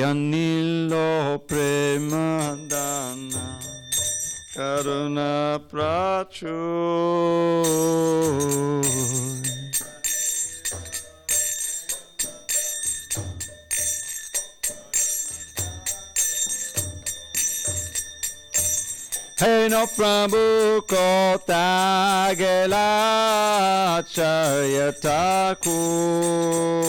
Anilo Premadana Karuna Prachur. Hey no prabhu kota gela charya thakur.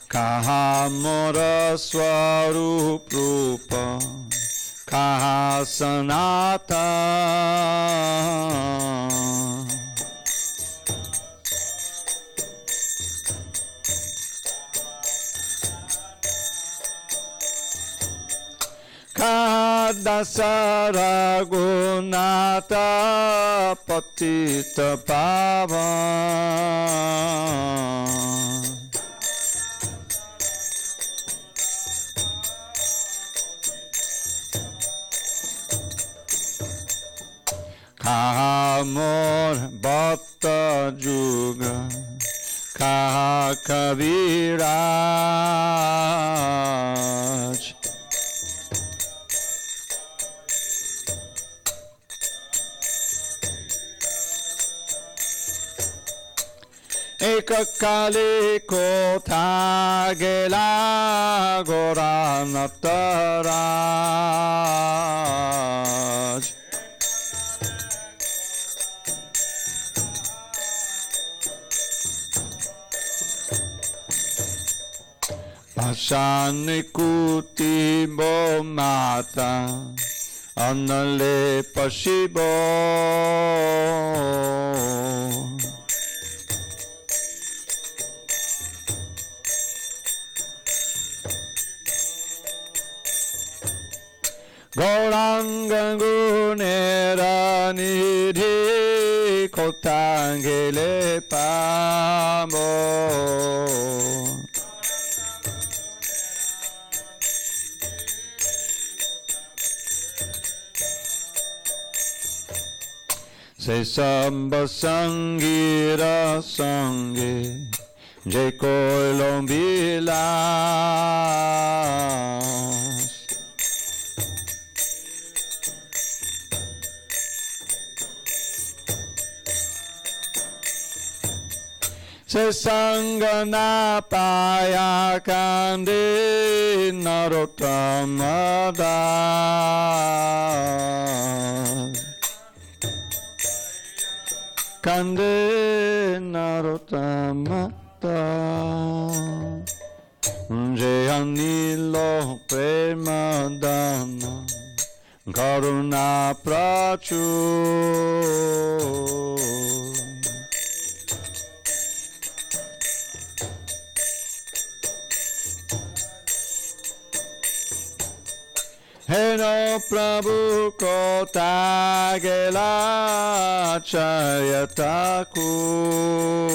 Kaha mora swarup rupa, kaha sanatana. Dasara gunata patita pavan. Kaha mor bhatta juga, kaha kaviraj. Ekakali kotha gela goranataraj. Pasanikuti bo mata anale pasibo. Gauranga gunera nidhi kotangele pamo. Se samba sangira sange je kolombilas. Se sangana paya kande narottamada. Kande narottamada. Jayanilo premadana karuna prachur. Heno prabhu kota gela charya thakur.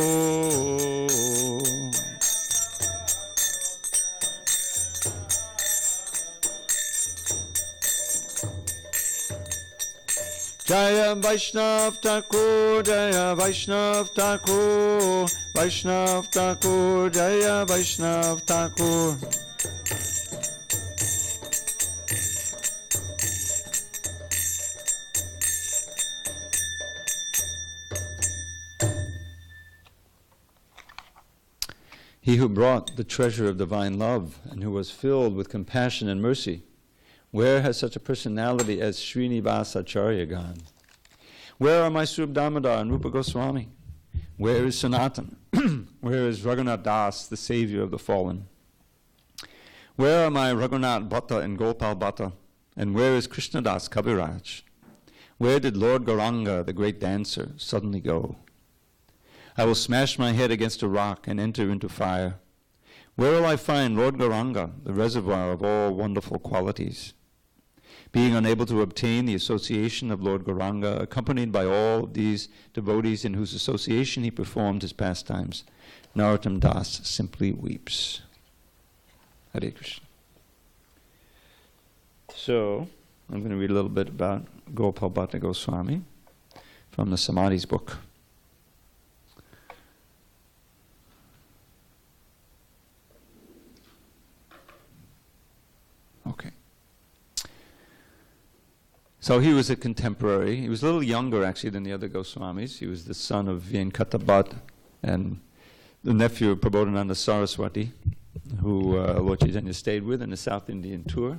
Jaya Vaishnav Thakur, Jaya Vaishnav Thakur, Vaishnav Thakur, Jaya Vaishnav Thakur. He who brought the treasure of divine love and who was filled with compassion and mercy, where has such a personality as Srinivasacharya gone? Where are my Srup Damodar and Rupa Goswami? Where is Sanatan? Where is Raghunath Das, the savior of the fallen? Where are my Raghunath Bhatta and Gopal Bhatta? And where is Krishna Das Kaviraj? Where did Lord Gauranga, the great dancer, suddenly go? I will smash my head against a rock and enter into fire. Where will I find Lord Gauranga, the reservoir of all wonderful qualities? Being unable to obtain the association of Lord Gauranga, accompanied by all these devotees in whose association he performed his pastimes, Narottam Das simply weeps. Hare Krishna. So, I'm going to read a little bit about Gopal Bhatta Goswami from the Samadhi's book. Okay. So he was a contemporary. He was a little younger, actually, than the other Goswamis. He was the son of Venkata Bhatt and the nephew of Prabodhananda Saraswati, who Lord Chaitanya stayed with in the South Indian tour.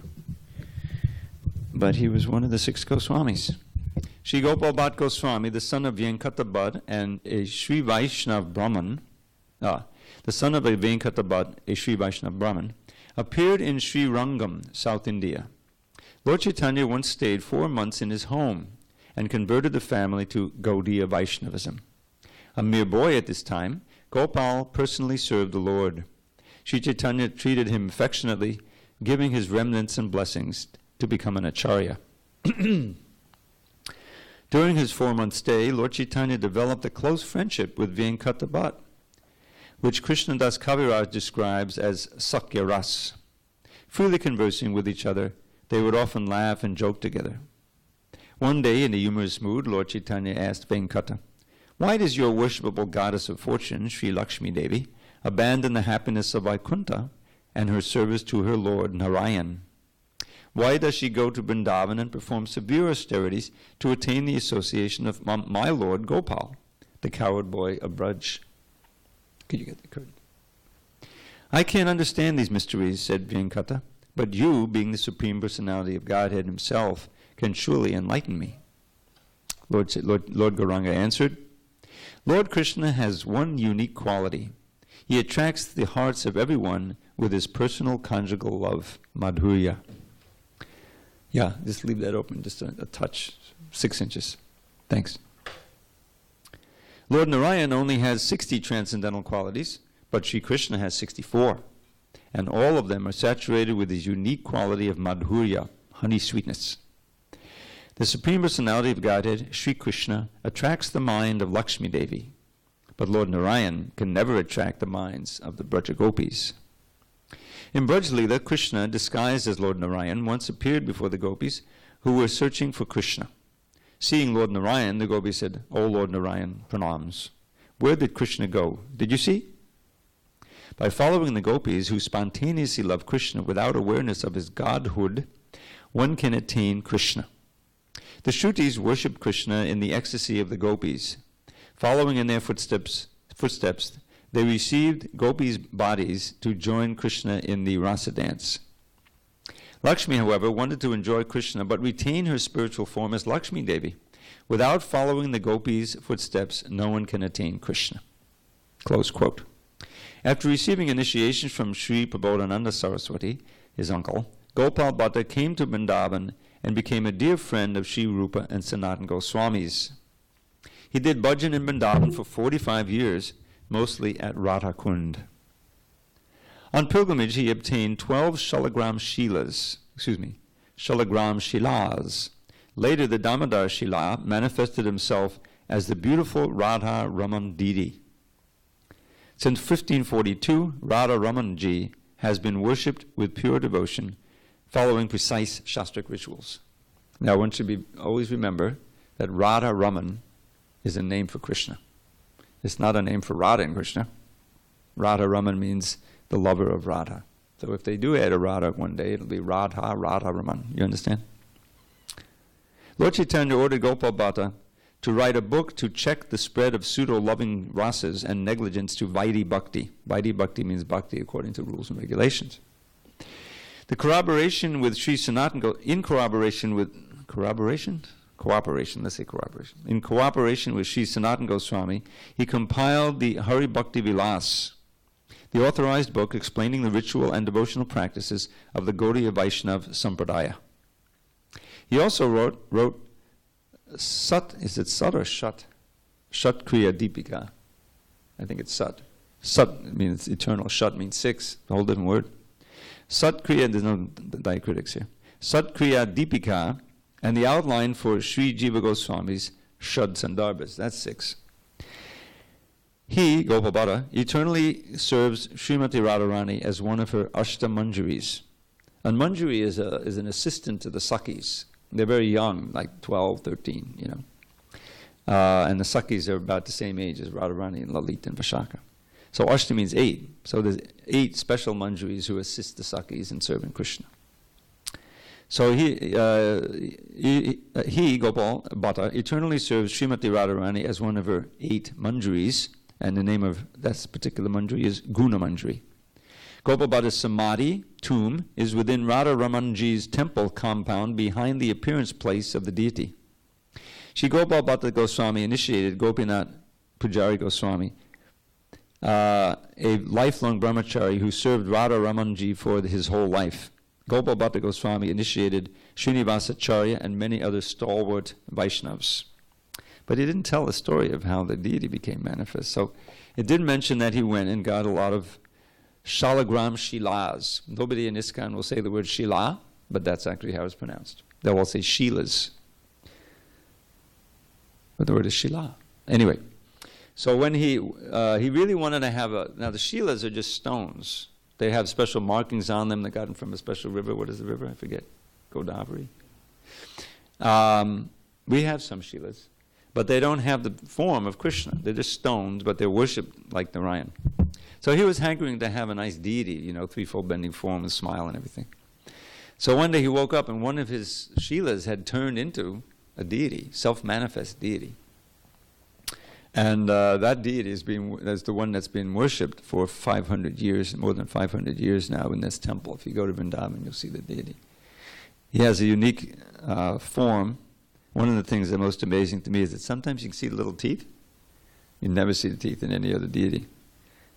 But he was one of the 6 Goswamis. Sri Gopal Bhatt Goswami, the son of Venkata Bhatt and a Sri Vaishnav Brahman, the son of a Venkata Bhatt, a Sri Vaishnav Brahman, appeared in Sri Rangam, South India. Lord Chaitanya once stayed 4 months in his home and converted the family to Gaudiya Vaishnavism. A mere boy at this time, Gopal personally served the Lord. Sri Chaitanya treated him affectionately, giving his remnants and blessings to become an acharya. During his 4-month stay, Lord Chaitanya developed a close friendship with Venkata Bhatt, which Krishnadas Kaviraj describes as Sakya Ras. Freely conversing with each other, they would often laugh and joke together. One day, in a humorous mood, Lord Chaitanya asked Venkata, "Why does your worshipable goddess of fortune, Sri Lakshmi Devi, abandon the happiness of Vaikuntha and her service to her Lord Narayan? Why does she go to Vrindavan and perform severe austerities to attain the association of my Lord Gopal, the coward boy of Braj?" Could you get the curtain? "I can't understand these mysteries," said Venkata, "but you, being the Supreme Personality of Godhead himself, can surely enlighten me." Lord Gauranga answered, "Lord Krishna has one unique quality. He attracts the hearts of everyone with his personal conjugal love, madhurya." Yeah, just leave that open, just a touch, 6 inches. Thanks. Lord Narayan only has 60 transcendental qualities, but Sri Krishna has 64. And all of them are saturated with his unique quality of madhurya, honey sweetness. The Supreme Personality of Godhead, Sri Krishna, attracts the mind of Lakshmi Devi, but Lord Narayan can never attract the minds of the Braja Gopis. In Braj Leela, Krishna, disguised as Lord Narayan, once appeared before the gopis who were searching for Krishna. Seeing Lord Narayan, the gopis said, "O Lord Narayan, pranams. Where did Krishna go? Did you see?" By following the gopis who spontaneously love Krishna without awareness of his godhood, one can attain Krishna. The Shrutis worshipped Krishna in the ecstasy of the gopis. Following in their footsteps, they received gopis' bodies to join Krishna in the rasa dance. Lakshmi, however, wanted to enjoy Krishna but retain her spiritual form as Lakshmi Devi. Without following the gopis' footsteps, no one can attain Krishna. Close quote. After receiving initiation from Sri Prabodhananda Saraswati, his uncle, Gopal Bhatta came to Vrindavan and became a dear friend of Sri Rupa and Sanatana Goswamis. He did bhajan in Vrindavan for 45 years, mostly at Radha Kund. On pilgrimage, he obtained 12 Shalagram Shilas. Later, the Damodar Shila manifested himself as the beautiful Radha Raman Didi. Since 1542, Radha Ramanji has been worshipped with pure devotion, following precise Shastric rituals. Now, one should always remember that Radha Raman is a name for Krishna. It's not a name for Radha and Krishna. Radha Raman means the lover of Radha. So if they do add a Radha one day, it'll be Radha Raman. You understand? Lord Chaitanya ordered Gopal Bhatta to write a book to check the spread of pseudo-loving rasas and negligence to Vaidhi Bhakti. Vaidhi Bhakti means bhakti according to rules and regulations. The corroboration with Sri Sanatana, in cooperation with Sri Sanatana Goswami, he compiled the Hari Bhakti Vilas, the authorized book explaining the ritual and devotional practices of the Gaudiya Vaishnav Sampradaya. He also wrote Sat, is it Sat or Shat? Shat Kriya Deepika. I think it's Sat. Sat means eternal, Shat means 6, a whole different word. Sat Kriya, there's no diacritics here. Sat Kriya Deepika, and the outline for Sri Jiva Goswami's Shad Sandarbhas, that's 6. He, Gopal Bhatta, eternally serves Srimati Radharani as one of her Ashta Manjaris. A Manjari is an assistant to the Sakhis. They're very young, like 12, 13, you know. And the Sakis are about the same age as Radharani and Lalit and Vishaka. So Ashtami means 8. So there's 8 special manjaris who assist the Sakis in serving Krishna. So he Gopal Bhatta, eternally serves Srimati Radharani as one of her 8 manjaris, and the name of that particular manjari is Guna Manjari. Gopal Bhatta's samadhi, tomb, is within Radha Ramanji's temple compound behind the appearance place of the deity. Shri Gopal Bhatta Goswami initiated Gopinath Pujari Goswami, a lifelong brahmachari who served Radha Ramanji for his whole life. Gopal Bhatta Goswami initiated Srinivasacharya and many other stalwart Vaishnavas. But he didn't tell the story of how the deity became manifest. So it did mention that he went and got a lot of Shalagram Shilas. Nobody in ISKCON will say the word Shila, but that's actually how it's pronounced. They'll all say Shilas. But the word is Shila. Anyway, so when he really wanted to have now the Shilas are just stones. They have special markings on them. They got them from a special river. What is the river? I forget. Godavari. We have some Shilas, but they don't have the form of Krishna. They're just stones, but they're worshipped like Narayan. So he was hankering to have a nice deity, you know, threefold bending form and smile and everything. So one day he woke up and one of his Shilas had turned into a deity, self-manifest deity. And that deity is the one that's been worshipped for 500 years, more than 500 years now in this temple. If you go to Vrindavan, you'll see the deity. He has a unique form. One of the things that's most amazing to me is that sometimes you can see the little teeth. You never see the teeth in any other deity.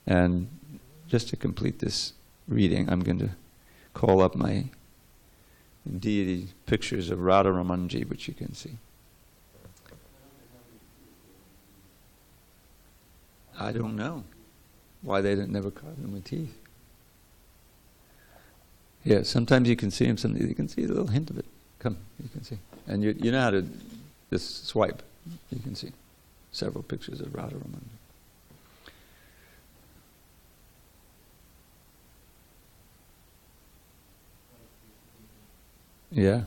And just to complete this reading, I'm going to call up my deity pictures of Radha Ramanji, which you can see. I don't know why they never carved them with teeth. Yeah, sometimes you can see them, sometimes you can see a little hint of it. Come, you can see. And you know how to just swipe. You can see several pictures of Radha Ramanji. Yeah,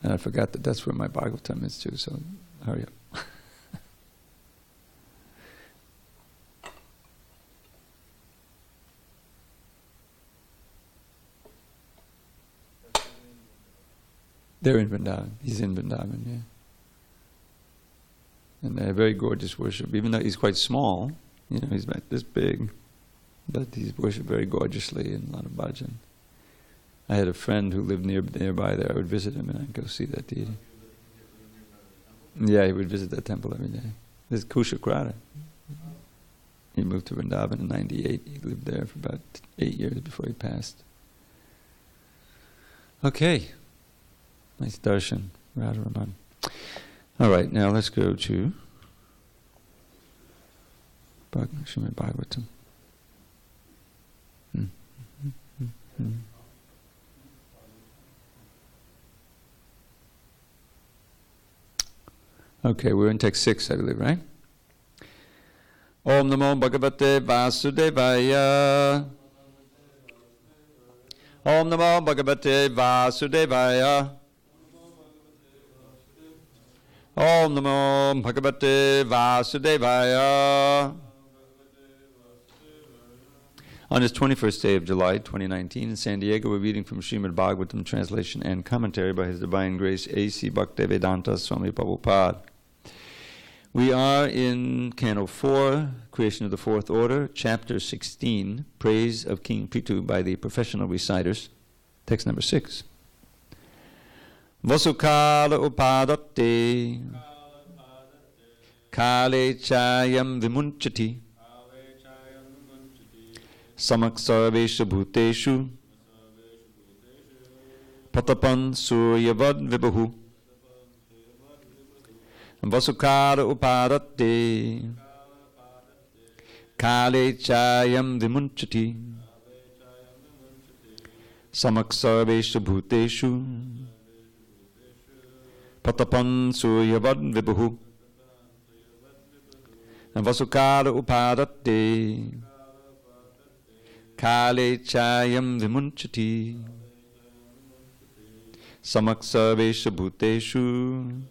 and I forgot that that's where my Bhagavatam is too, so hurry up. They're in Vrindavan. He's in Vrindavan, yeah. And they're very gorgeous worship, even though he's quite small. You know, he's about this big, but he's worshipped very gorgeously in a lot of bhajan. I had a friend who lived nearby there. I would visit him and I'd go see that deity. Yeah, he would visit that temple every day. This is Kushakrata. He moved to Vrindavan in 98. He lived there for about 8 years before he passed. Okay. Nice darshan, Radharaman. All right, now let's go to Srimad Bhagavatam. Okay, we're in text 6, I believe, right? Om Namo Bhagavate Vasudevaya. Om Namo Bhagavate Vasudevaya. Om Namo Bhagavate Vasudevaya. On his 21st day of July 2019 in SanDiego, we're reading from Srimad Bhagavatam translation and commentary by His Divine Grace A.C. Bhaktivedanta Swami Prabhupada. We are in Canto 4, Creation of the Fourth Order, Chapter 16, Praise of King Prithu by the professional reciters, text number 6. Vasukala upadatte kale chayam vimunchati samak sarveshu bhuteshu patapan suryavad vibahu. Vasukala upadatte kale chayam vimunchati samak sarveshu bhuteshu patapan suryavad vibahu. Vasukala upadatte kale chayam vimunchati Samaksavesha bhuteshu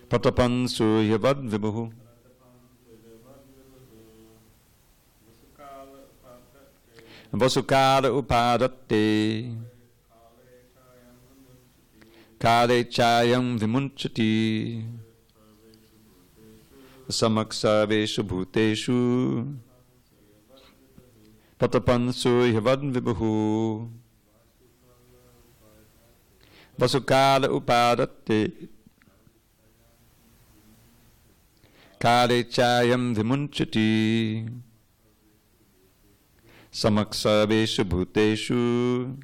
Pratapan suryavad vibhu Vasukala upadatte Kale chayam vimunchati Samaksavesha bhuteshu Pratapan suryavad vibhu Vasukala upadatte Kale chayam vimunchati Samaksaveshu bhuteshu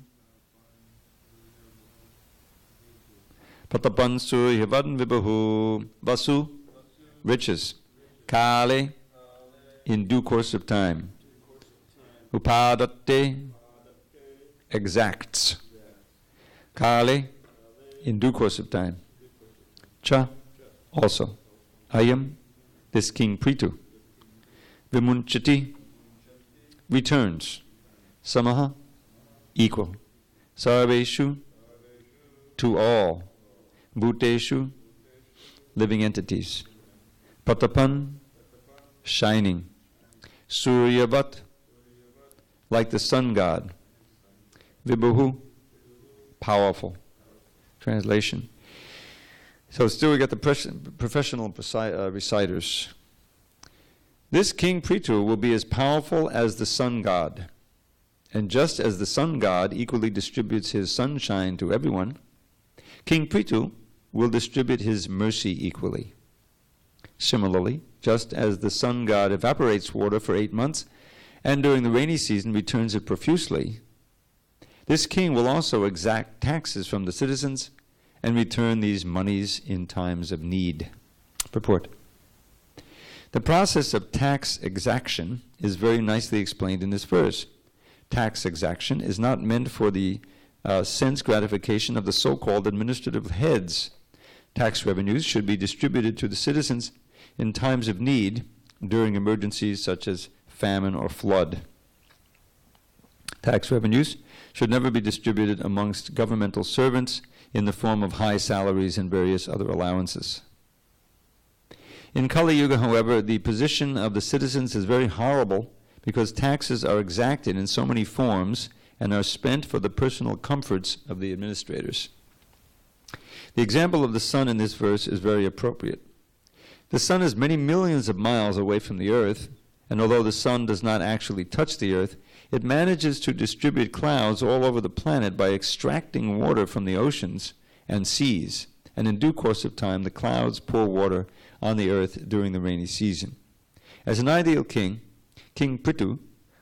Patapansu yavan vibhu. Vasu, riches. Kale, in due course of time. Upadatte, exacts. Kale, in due course of time. Cha, also. Ayam, this King Prithu. Vimunchati, returns. Samaha, equal. Sarveshu, to all. Bhuteshu, living entities. Patapan, shining. Suryavat, like the sun god. Vibhu, powerful. Translation. So still we got the professional reciters. This King Prithu will be as powerful as the sun god. And just as the sun god equally distributes his sunshine to everyone, King Prithu will distribute his mercy equally. Similarly, just as the sun god evaporates water for 8 months and during the rainy season returns it profusely, this king will also exact taxes from the citizens and return these monies in times of need. Purport. The process of tax exaction is very nicely explained in this verse. Tax exaction is not meant for the sense gratification of the so-called administrative heads. Tax revenues should be distributed to the citizens in times of need during emergencies such as famine or flood. Tax revenues should never be distributed amongst governmental servants in the form of high salaries and various other allowances. In Kali Yuga, however, the position of the citizens is very horrible because taxes are exacted in so many forms and are spent for the personal comforts of the administrators. The example of the sun in this verse is very appropriate. The sun is many millions of miles away from the earth, and although the sun does not actually touch the earth, it manages to distribute clouds all over the planet by extracting water from the oceans and seas, and in due course of time the clouds pour water on the earth during the rainy season. As an ideal king, King Prithu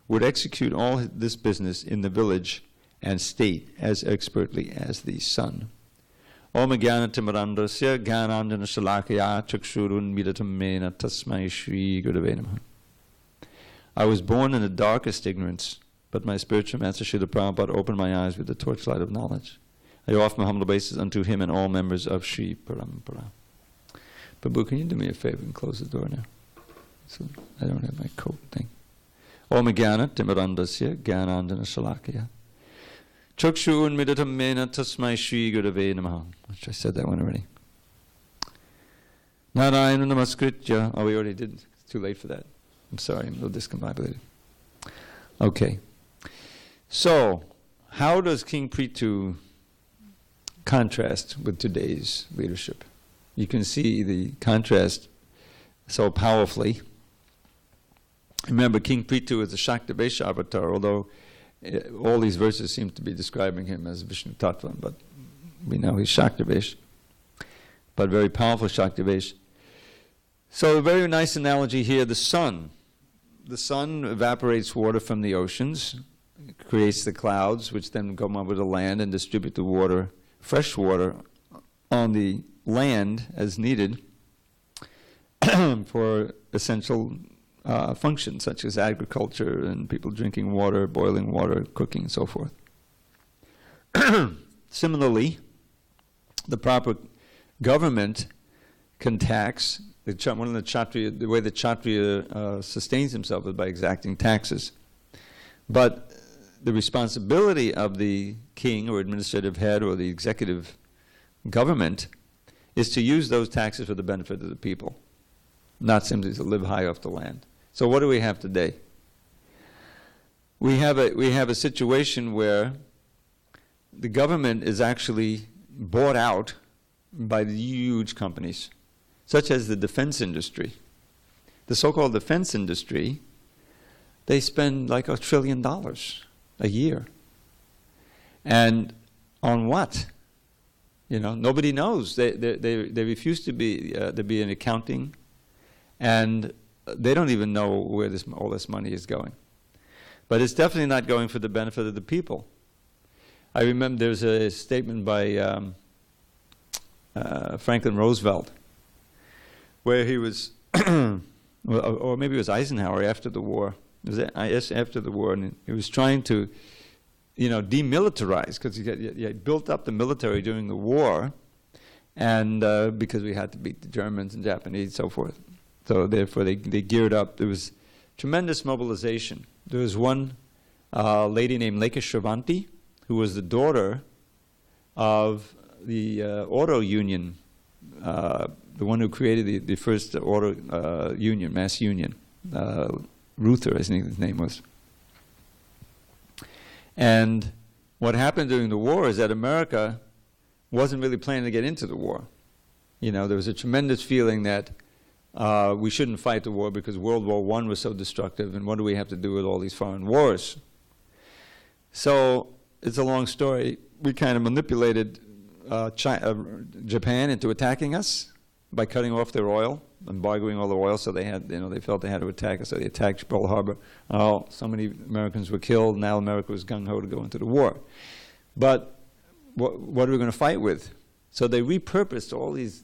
would execute all this business in the village and state as expertly as the sun. Om Jnana-timirandasya Jnananjana-shalakaya Chakshurunmilitam Mena Tasmai Shri Gurave Namaha. I was born in the darkest ignorance, but my spiritual master Srila Prabhupada opened my eyes with the torchlight of knowledge. I offer my humble obeisances unto him and all members of Sri Parampara. Prabhu, can you do me a favor and close the door now? So I don't have my coat thing. Om Jnana-timirandasya Jnananjana-shalakaya Chakshurunmilitam Mena Tasmai Shri Gurave Namaha. Which I said that one already. Narayana Namaskritya. Oh, we already did. It's too late for that. I'm sorry, I'm a little discombobulated. Okay. So, how does King Prithu contrast with today's leadership? You can see the contrast so powerfully. Remember, King Prithu is a Shaktavesha avatar, although all these verses seem to be describing him as Vishnu Tattva, but we know he's Shaktavesh, but very powerful Shaktavesh. So a very nice analogy here, the sun. The sun evaporates water from the oceans, creates the clouds, which then come over the land and distribute the water, fresh water, on the land as needed for essential functions such as agriculture and people drinking water, boiling water, cooking, and so forth. Similarly, the proper government can tax. The way the Kshatriya sustains himself is by exacting taxes. But the responsibility of the king or administrative head or the executive government is to use those taxes for the benefit of the people, not simply to live high off the land. So what do we have today? We have a situation where the government is actually bought out by the huge companies, such as the defense industry. The so-called defense industry, they spend like $1 trillion a year. And on what? You know, nobody knows. They refuse to be in accounting, and they don't even know where all this money is going. But it's definitely not going for the benefit of the people. I remember there's a statement by Franklin Roosevelt, where he was, or maybe it was Eisenhower after the war. It was after the war, and he was trying to, demilitarize, because he had built up the military during the war, and because we had to beat the Germans and Japanese and so forth. So therefore they geared up. There was tremendous mobilization. There was one lady named Lekha Shravanti, who was the daughter of the auto union, the one who created the first auto union, mass union. Ruther, I think his name was. And what happened during the war is that America wasn't really planning to get into the war. There was a tremendous feeling that we shouldn't fight the war because World War I was so destructive, and what do we have to do with all these foreign wars? So it's a long story. We kind of manipulated Japan into attacking us by cutting off their oil, embargoing all the oil, so they felt they had to attack us, so they attacked Pearl Harbor. Oh, so many Americans were killed. Now America was gung-ho to go into the war. But what are we going to fight with? So they repurposed all these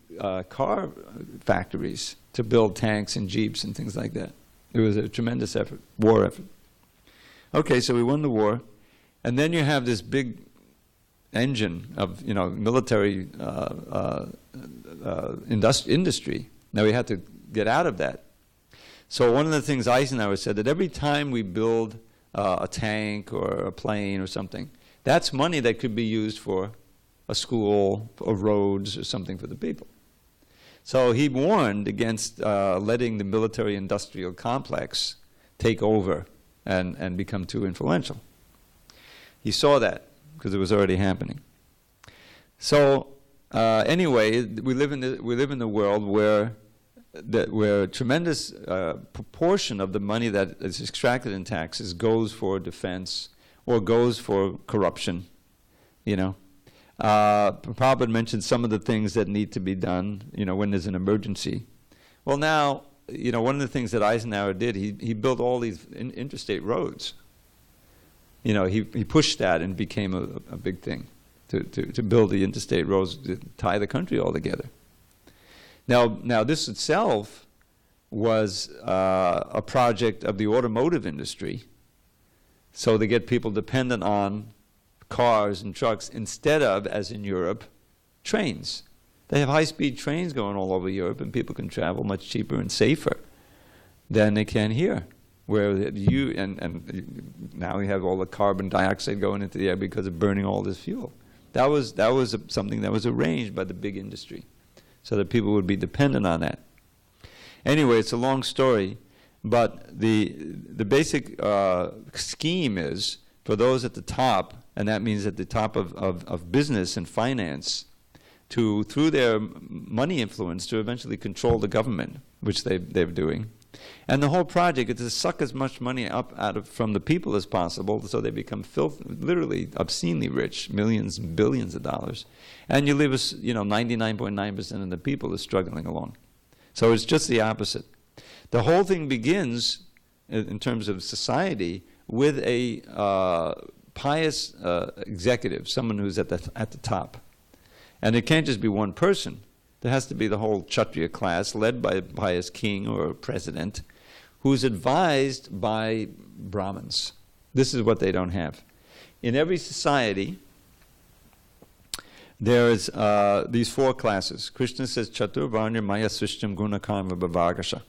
car factories to build tanks and jeeps and things like that. It was a tremendous effort, war effort. Okay, so we won the war, and then you have this big engine of military industry. Now we had to get out of that. So one of the things Eisenhower said, that every time we build a tank or a plane or something, that's money that could be used for a school or roads or something for the people. So he warned against letting the military-industrial complex take over and become too influential. He saw that because it was already happening. So anyway, we live in the world where a tremendous proportion of the money that is extracted in taxes goes for defense or goes for corruption. Prabhupada mentioned some of the things that need to be done, when there's an emergency. Well, now, one of the things that Eisenhower did, he built all these interstate roads. He pushed that and became a big thing to build the interstate roads to tie the country all together. Now this itself was a project of the automotive industry, so they get people dependent on cars and trucks instead of, as in Europe, trains. They have high-speed trains going all over Europe, and people can travel much cheaper and safer than they can here, where and now we have all the carbon dioxide going into the air because of burning all this fuel. That was something that was arranged by the big industry, so that people would be dependent on that. Anyway, it's a long story, but the basic scheme is for those at the top, and that means at the top of business and finance, to, through their money influence, to eventually control the government, which they're doing. And the whole project is to suck as much money up from the people as possible, so they become literally obscenely rich, millions and billions of dollars. And you leave us, 99.9% of the people is struggling along. So it's just the opposite. The whole thing begins, in terms of society, with a pious executive, someone who's at the top. And it can't just be one person. There has to be the whole Kshatriya class, led by a pious king or president, who's advised by Brahmins. This is what they don't have. In every society, there's these four classes. Krishna says, Chaturvarnya Maya Srishtam Guna Karma Bhavagasha.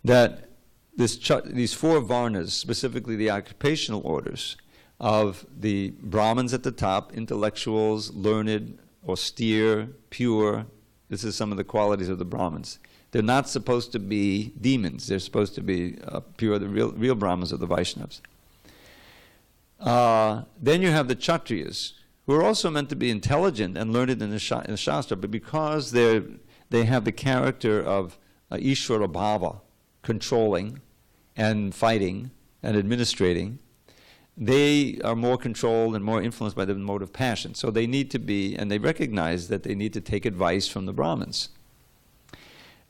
That these four varnas, specifically the occupational orders of the Brahmins at the top, intellectuals, learned, austere, pure. This is some of the qualities of the Brahmins. They're not supposed to be demons. They're supposed to be pure, the real Brahmins of the Vaishnavas. Then you have the Kshatriyas, who are also meant to be intelligent and learned in the Shastra, but because they have the character of Ishvara Bhava, controlling and fighting and administrating, they are more controlled and more influenced by the mode of passion. So they need to be, and they recognize that they need to take advice from the Brahmins.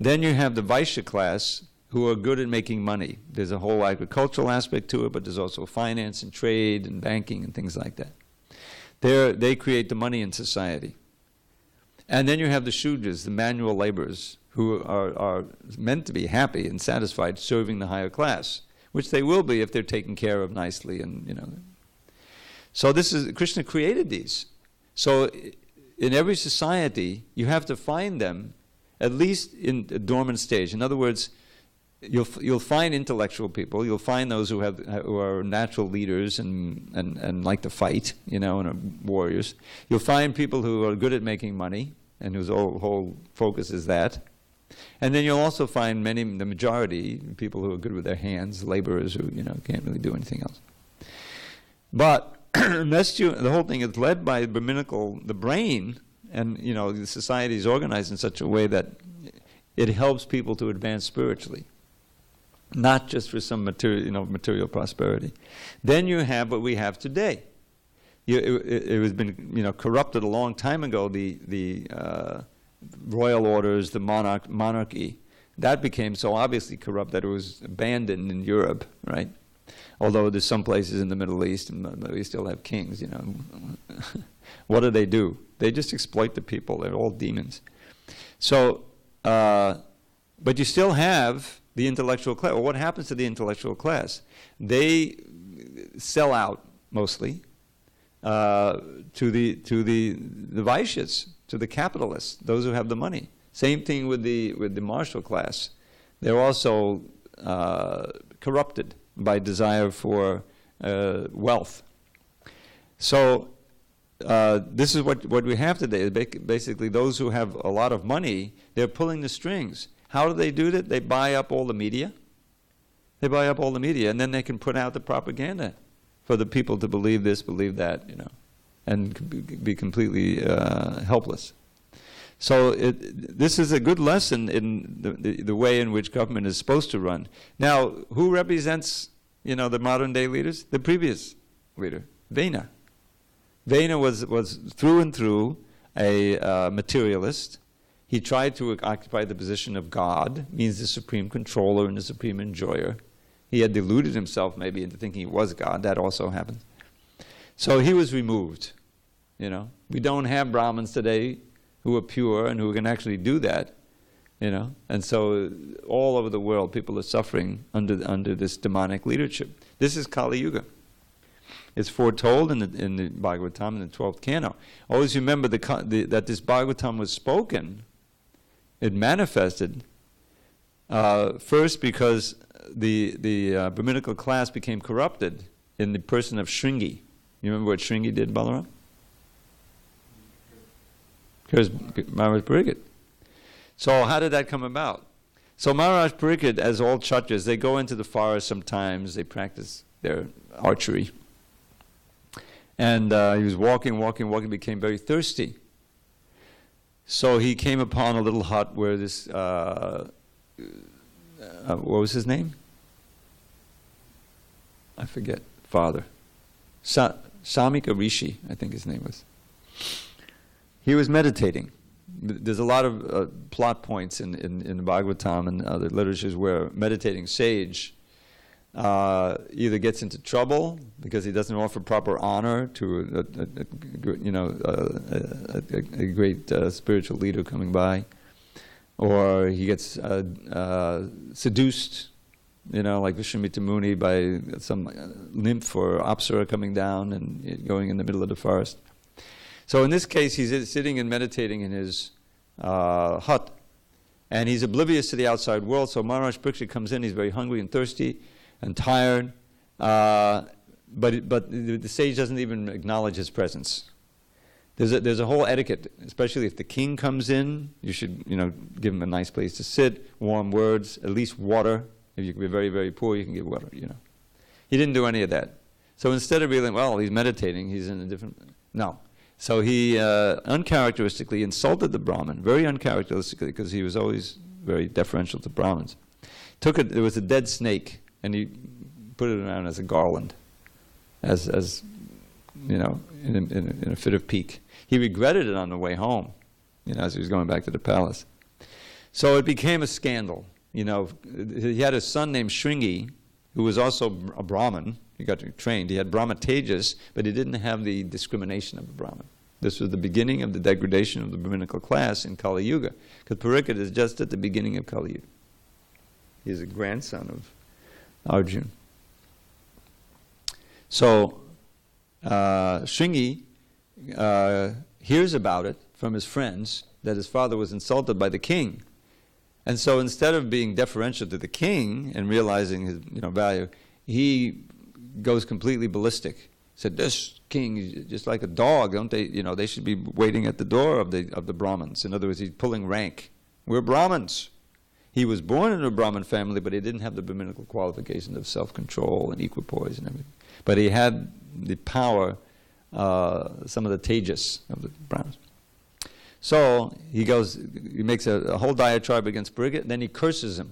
Then you have the Vaishya class, who are good at making money. There's a whole agricultural aspect to it, but there's also finance and trade and banking and things like that. They create the money in society. And then you have the Shudras, the manual laborers, who are meant to be happy and satisfied serving the higher class, which they will be if they're taken care of nicely, and So Krishna created these. So in every society, you have to find them at least in a dormant stage. In other words, you'll find intellectual people. You'll find those who are natural leaders and like to fight, and are warriors. You'll find people who are good at making money and whose whole focus is that. And then you'll also find the majority, people who are good with their hands, laborers who can't really do anything else. But the whole thing is led by the brain, and the society is organized in such a way that it helps people to advance spiritually, not just for some material prosperity. Then you have what we have today. It has been corrupted a long time ago. The royal orders, the monarchy, that became so obviously corrupt that it was abandoned in Europe, right? Although there's some places in the Middle East, and we still have kings. What do? They just exploit the people. They're all demons. So, but you still have the intellectual class. Well, what happens to the intellectual class? They sell out mostly to the Vaishyas, to the capitalists, those who have the money. Same thing with the martial class. They're also corrupted by desire for wealth. So this is what we have today. Basically, those who have a lot of money, they're pulling the strings. How do they do that? They buy up all the media. And then they can put out the propaganda for the people to believe this, believe that, and be completely helpless. So this is a good lesson in the way in which government is supposed to run. Now, who represents, the modern day leaders? The previous leader, Vena. Vena was through and through a materialist. He tried to occupy the position of God, means the supreme controller and the supreme enjoyer. He had deluded himself maybe into thinking he was God. That also happened. So he was removed. We don't have Brahmins today who are pure and who can actually do that. And so all over the world, people are suffering under this demonic leadership. This is Kali Yuga. It's foretold in the Bhagavatam in the 12th canto. Always remember that this Bhagavatam was spoken. It manifested first because the Brahminical class became corrupted in the person of Shringi. You remember what Shringi did, Balarama? Here's Maharaj Pariksit. So how did that come about? So Maharaj Pariksit, as all Kshatriyas, they go into the forest sometimes, they practice their archery. And he was walking, became very thirsty. So he came upon a little hut where this, what was his name? I forget, father. Samika Rishi, I think his name was. He was meditating. There's a lot of plot points in the Bhagavatam and other literatures where meditating sage either gets into trouble because he doesn't offer proper honor to a great spiritual leader coming by, or he gets seduced, like Vishwamitra Muni, by some nymph or apsara coming down and going in the middle of the forest. So in this case, he's sitting and meditating in his hut, And he's oblivious to the outside world. So Maharaj Parikshit comes in, he's very hungry and thirsty and tired. But the sage doesn't even acknowledge his presence. There's a whole etiquette, especially if the king comes in, you should, give him a nice place to sit, warm words, at least water. If you can be very, very poor, you can give water, He didn't do any of that. So instead of realizing, well, he's meditating, he's in a different, no. So he uncharacteristically insulted the Brahmin, very uncharacteristically, because he was always very deferential to Brahmins. There was a dead snake, and he put it around as a garland, as in a fit of pique. He regretted it on the way home, as he was going back to the palace. So it became a scandal. He had a son named Shringi, who was also a Brahmin. He got trained. He had Brahma Tejas, but he didn't have the discrimination of a Brahmin. This was the beginning of the degradation of the Brahminical class in Kali Yuga, because Parikshit is just at the beginning of Kali Yuga. He's a grandson of Arjuna. So Shringi hears about it from his friends that his father was insulted by the king. And so instead of being deferential to the king and realizing his value, he goes completely ballistic. Said, this king is just like a dog, don't they? They should be waiting at the door of the Brahmins. In other words, he's pulling rank. We're Brahmins. He was born in a Brahmin family, but he didn't have the Brahminical qualifications of self-control and equipoise and everything. But he had the power, some of the tejas of the Brahmins. So he makes a whole diatribe against Parikshit, and then he curses him.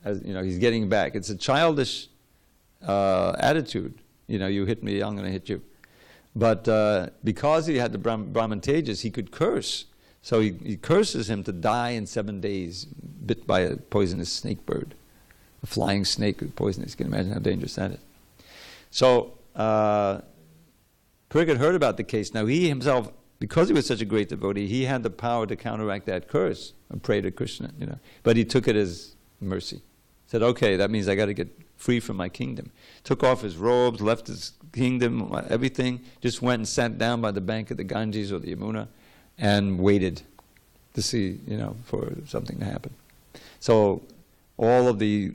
As he's getting back. It's a childish attitude. You hit me, I'm going to hit you. But because he had the Brahman tejas, he could curse. So he curses him to die in 7 days, bit by a poisonous snake bird. A flying snake with poisonous. You can imagine how dangerous that is. So Parikshit heard about the case. Now he himself, because he was such a great devotee, he had the power to counteract that curse and pray to Krishna. But he took it as mercy. Said, okay, that means I got to get free from my kingdom. Took off his robes, left his kingdom, everything, just went and sat down by the bank of the Ganges or the Yamuna and waited to see, for something to happen. So all of the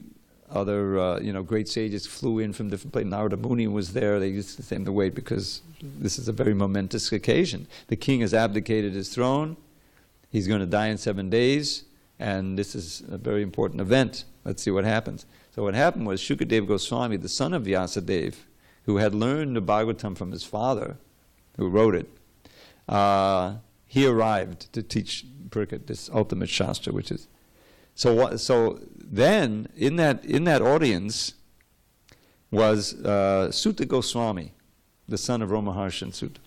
other, great sages flew in from different places. Narada Muni was there. They used to stand to wait because this is a very momentous occasion. The king has abdicated his throne. He's going to die in 7 days, and this is a very important event. Let's see what happens. So what happened was Shukadeva Goswami, the son of Vyasadeva, who had learned the Bhagavatam from his father, who wrote it, he arrived to teach Parikshit this ultimate shastra, which is so then in that audience was Sutta Goswami, the son of Ramaharshi and Sutta,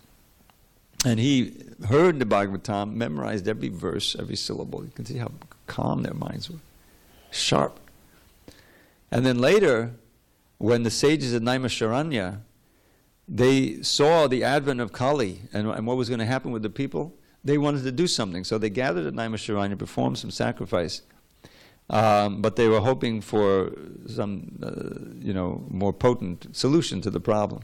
and he heard the Bhagavatam, memorized every verse, every syllable. You can see how calm their minds were, sharp. And then later, when the sages of Naimisharanya, they saw the advent of Kali and what was going to happen with the people, they wanted to do something. So they gathered at Naimisharanya, performed some sacrifice, but they were hoping for some, more potent solution to the problem.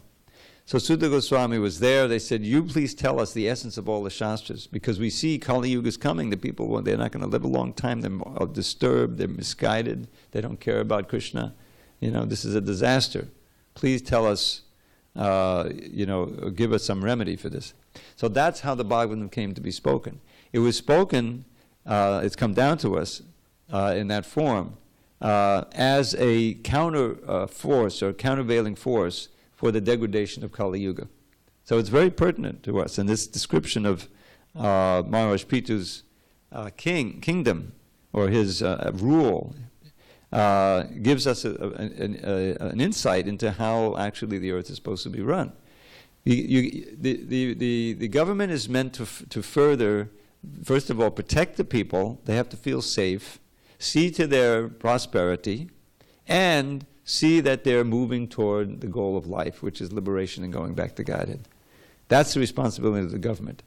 So Sutta Goswami was there. They said, you please tell us the essence of all the Shastras, because we see Kali Yuga is coming. The people, they're not going to live a long time. They're disturbed. They're misguided. They don't care about Krishna. This is a disaster. Please tell us, give us some remedy for this. So that's how the Bhagavatam came to be spoken. It was spoken, it's come down to us in that form, as a counter force or countervailing force for the degradation of Kali Yuga. So it's very pertinent to us. And this description of Maharaj Pitu's kingdom, or his rule, gives us an insight into how actually the earth is supposed to be run. The government is meant to further, first of all, protect the people. They have to feel safe, see to their prosperity, and see that they're moving toward the goal of life, which is liberation and going back to Godhead. That's the responsibility of the government.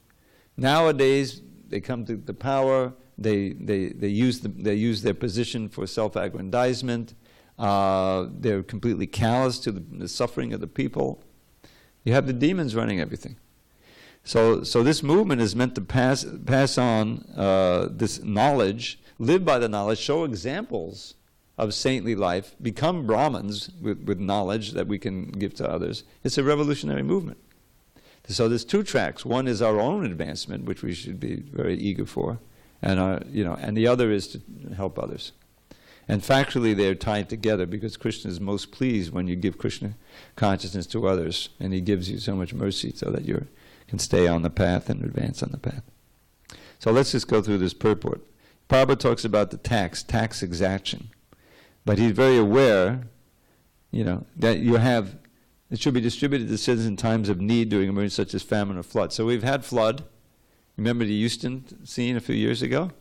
Nowadays, they come to the power. They use their position for self-aggrandizement. They're completely callous to the suffering of the people. You have the demons running everything. So this movement is meant to pass on this knowledge, live by the knowledge, show examples of saintly life, become Brahmins with knowledge that we can give to others. It's a revolutionary movement. So there's two tracks. One is our own advancement, which we should be very eager for, and and the other is to help others. And factually, they're tied together because Krishna is most pleased when you give Krishna consciousness to others, and he gives you so much mercy so that you can stay on the path and advance on the path. So let's just go through this purport. Prabhupada talks about the tax exaction. But he's very aware, that it should be distributed to citizens in times of need during emergencies such as famine or flood. So we've had flood. Remember the Houston scene a few years ago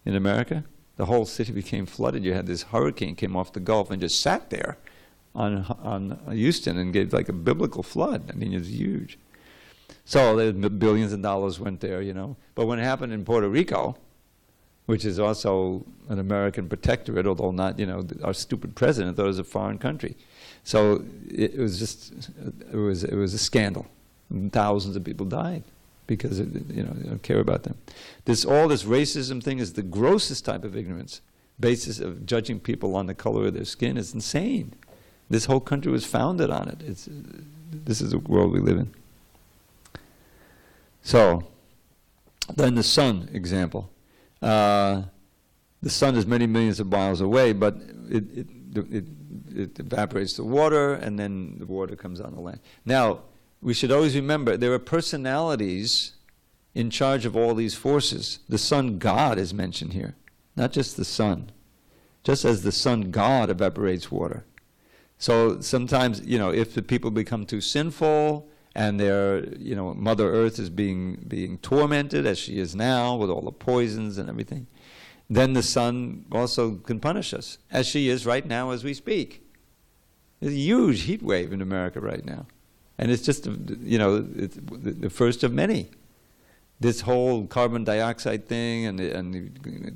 in America? The whole city became flooded. You had this hurricane came off the Gulf and just sat there on Houston and gave like a biblical flood. I mean, it was huge. So billions of dollars went there, But when it happened in Puerto Rico, which is also an American protectorate, although not, our stupid president thought it was a foreign country. So it was a scandal. And thousands of people died because they don't care about them. All this racism thing is the grossest type of ignorance. Basis of judging people on the color of their skin is insane. This whole country was founded on it. This is the world we live in. So, then the sun example. The sun is many millions of miles away, but it evaporates the water, and then the water comes on the land. Now, we should always remember there are personalities in charge of all these forces. The sun god is mentioned here, not just the sun. Just as the sun god evaporates water. So sometimes, if the people become too sinful, and Mother Earth is being tormented as she is now with all the poisons and everything, then the sun also can punish us, as she is right now as we speak. There's a huge heat wave in America right now. And it's just, it's the first of many. This whole carbon dioxide thing and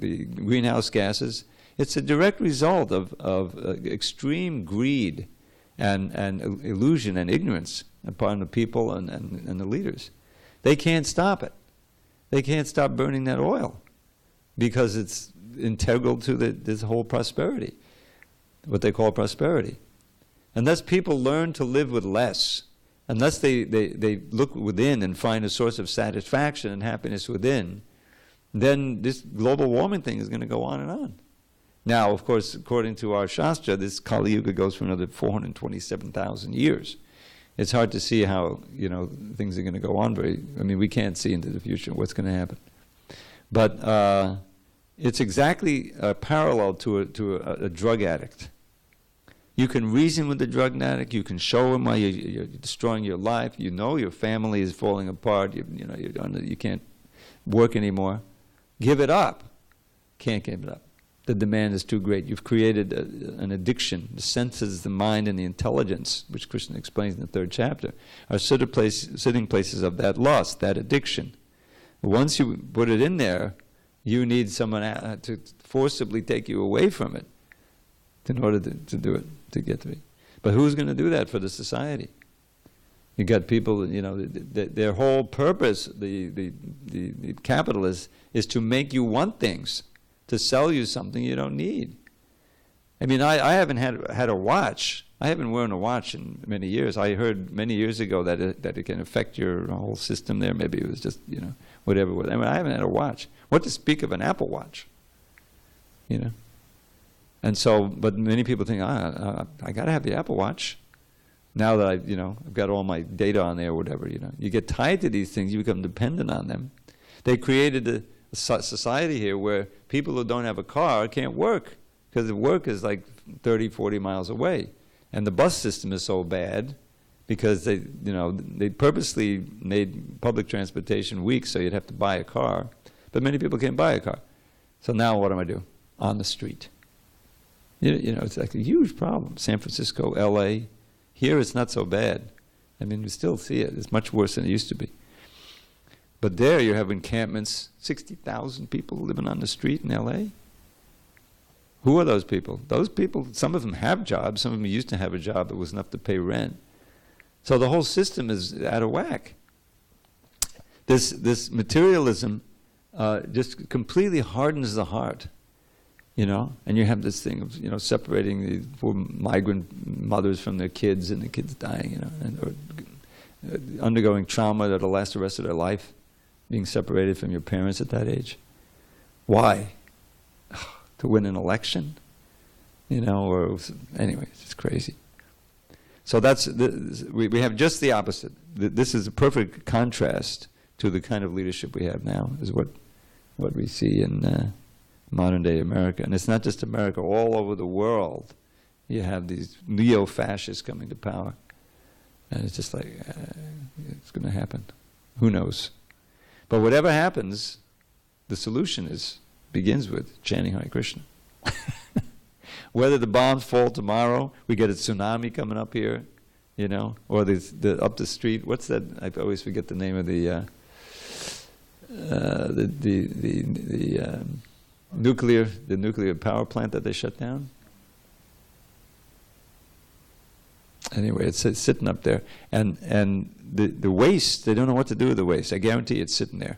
the greenhouse gases, it's a direct result of extreme greed and illusion and ignorance upon the people and the leaders. They can't stop it. They can't stop burning that oil because it's integral to this whole prosperity, what they call prosperity. Unless people learn to live with less, unless they look within and find a source of satisfaction and happiness within, then this global warming thing is going to go on and on. Now, of course, according to our Shastra, this Kali Yuga goes for another 427,000 years. It's hard to see how, things are going to go on we can't see into the future what's going to happen. But it's exactly parallel to a drug addict. You can reason with the drug addict. You can show him why you're destroying your life. Your family is falling apart. You can't work anymore. Give it up. Can't give it up. The demand is too great. You've created an addiction. The senses, the mind, and the intelligence, which Krishna explains in the 3rd chapter, are sitting places of that lust, that addiction. Once you put it in there, you need someone to forcibly take you away from it in order to do it, to get to it. But who's going to do that for the society? You got people, their whole purpose, the capitalists, is to make you want things, to sell you something you don't need. I haven't had a watch. I haven't worn a watch in many years. I heard many years ago that it can affect your whole system there. Maybe it was just, whatever. I haven't had a watch. What to speak of an Apple Watch? And so, but many people think, I got to have the Apple Watch. Now that I've got all my data on there or whatever, You get tied to these things, you become dependent on them. They created a society here where people who don't have a car can't work because the work is like 30, 40 miles away. And the bus system is so bad because they purposely made public transportation weak so you'd have to buy a car. But many people can't buy a car. So now what do? On the street. It's like a huge problem. San Francisco, LA. Here it's not so bad. We still see it. It's much worse than it used to be. But there you have encampments, 60,000 people living on the street in LA. Who are those people? Those people, some of them have jobs. Some of them used to have a job that was enough to pay rent. So the whole system is out of whack. This materialism just completely hardens the heart, you know. And you have this thing of, you know, separating the poor migrant mothers from their kids, and the kids dying, you know, and or undergoing trauma that'll last the rest of their life, being separated from your parents at that age. Why? To win an election, you know, or anyway, it's just crazy. So that's we have just the opposite. This is a perfect contrast to the kind of leadership we have now, is what we see in modern day America. And it's not just America, all over the world you have these neo-fascists coming to power. And it's just like, it's going to happen. Who knows? But whatever happens, the solution begins with chanting Hare Krishna. Whether the bombs fall tomorrow, we get a tsunami coming up here, you know, or up the street. What's that? I always forget the name of the nuclear power plant that they shut down. Anyway, it's sitting up there, and the waste, they don't know what to do with the waste. I guarantee it's sitting there.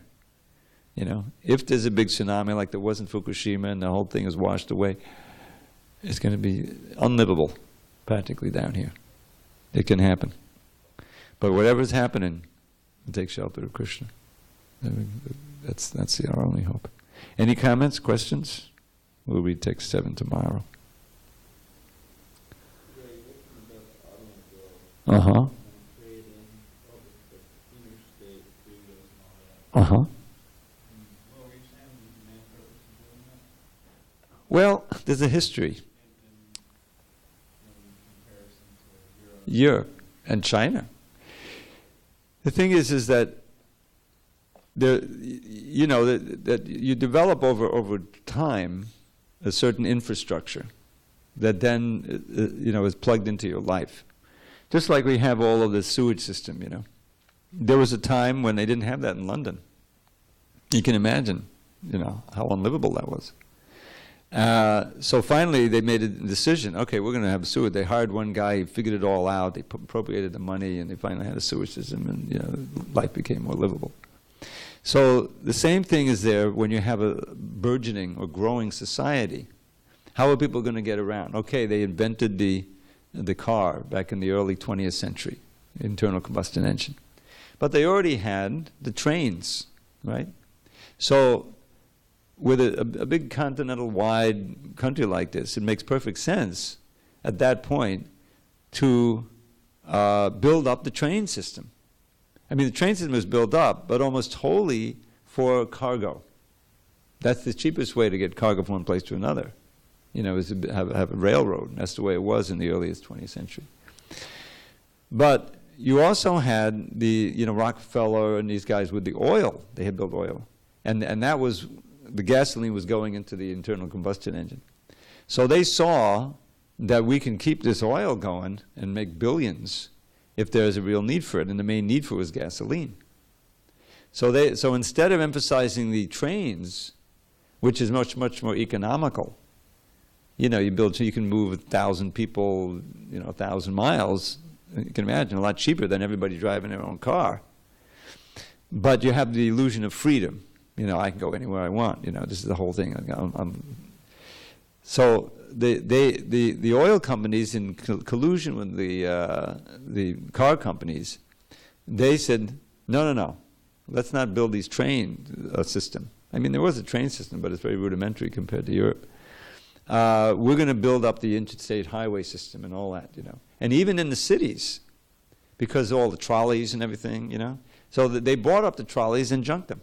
You know, if there's a big tsunami like there was in Fukushima and the whole thing is washed away, it's going to be unlivable, practically, down here. It can happen. But whatever's happening, take shelter of Krishna. That's our only hope. Any comments, questions? We'll read text 7 tomorrow. Uh-huh. Uh-huh. Well, there's a history. Europe and China. The thing is that you know that you develop over time a certain infrastructure that then you know is plugged into your life. Just like we have all of this sewage system, you know. There was a time when they didn't have that in London. You can imagine, you know, how unlivable that was. So finally they made a decision, okay, we're going to have a sewer. They hired one guy, he figured it all out, they appropriated the money, and they finally had a sewage system, and you know, life became more livable. So the same thing is there when you have a burgeoning or growing society. How are people going to get around? Okay, they invented the car back in the early 20th century, internal combustion engine. But they already had the trains, right? So with a big continental-wide country like this, it makes perfect sense at that point to build up the train system. I mean, the train system was built up, but almost wholly for cargo. That's the cheapest way to get cargo from one place to another, you know, is to have a railroad. And that's the way it was in the earliest 20th century. But you also had you know, Rockefeller and these guys with the oil. They had built oil. And that was, the gasoline was going into the internal combustion engine. So they saw that we can keep this oil going and make billions if there's a real need for it, and the main need for it was gasoline. So instead of emphasizing the trains, which is much, much more economical, you know, you build so you can move 1,000 people, you know, 1,000 miles, you can imagine, a lot cheaper than everybody driving their own car. But you have the illusion of freedom. You know, I can go anywhere I want. You know, this is the whole thing. So the oil companies, in collusion with the car companies, they said, no, let's not build these train system. I mean, there was a train system, but it's very rudimentary compared to Europe. We're going to build up the interstate highway system and all that, you know. And even in the cities, because of all the trolleys and everything, you know. So they bought up the trolleys and junked them.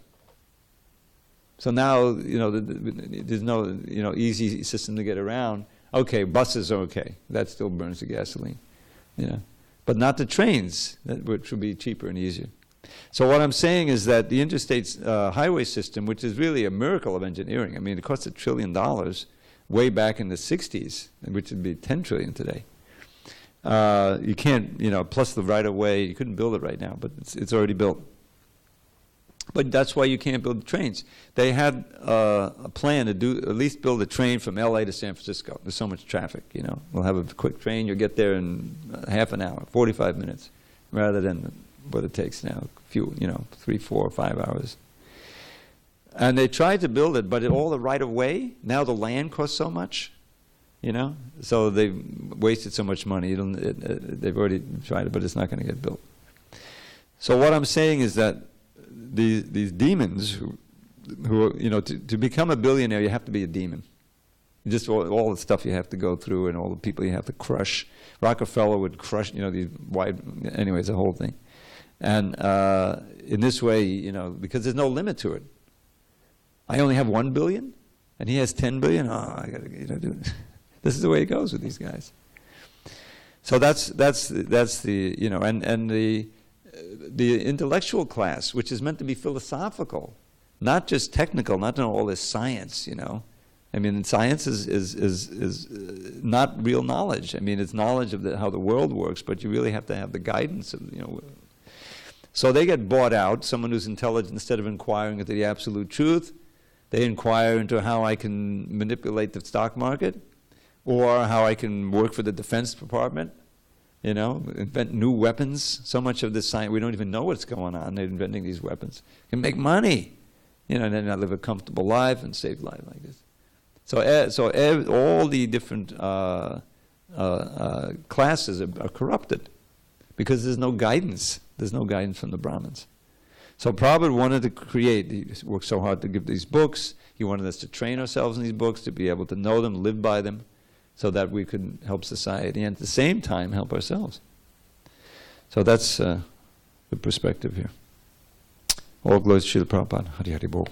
So now, you know, there's no, you know, easy system to get around. Okay, buses are okay. That still burns the gasoline, you know. But not the trains, which would be cheaper and easier. So what I'm saying is that the interstate highway system, which is really a miracle of engineering, I mean, it cost $1 trillion way back in the 60s, which would be 10 trillion today. You can't, you know, plus the right-of-way, you couldn't build it right now, but it's already built. But that's why you can't build trains. They had a plan to at least build a train from LA to San Francisco. There's so much traffic, you know. We'll have a quick train, you'll get there in half an hour, 45 minutes, rather than what it takes now, a few, 3, 4, 5 hours. And they tried to build it, but all the right of way, now the land costs so much, so they wasted so much money. They've already tried it, but it's not going to get built. So what I'm saying is that these demons who to become a billionaire, you have to be a demon. Just all the stuff you have to go through and all the people you have to crush. Rockefeller would crush, these anyways, the whole thing. And in this way, because there's no limit to it. I only have 1 billion, and he has 10 billion. Oh, I got to do it. This is the way it goes with these guys. So that's the and the intellectual class, which is meant to be philosophical, not just technical, not to know all this science. I mean, science is not real knowledge. I mean, it's knowledge of how the world works, but you really have to have the guidance of So they get bought out. Someone who's intelligent, instead of inquiring into the absolute truth, they inquire into how I can manipulate the stock market, or how I can work for the Defense Department, invent new weapons. So much of this science, we don't even know what's going on. They're inventing these weapons. Can make money, and then I live a comfortable life and save life like this. So all the different classes are corrupted because there's no guidance. There's no guidance from the Brahmins. So Prabhupada wanted to create, he worked so hard to give these books. He wanted us to train ourselves in these books, to be able to know them, live by them, so that we could help society and at the same time help ourselves. So that's the perspective here. All glories to Srila Prabhupada. Hari Hari Bol.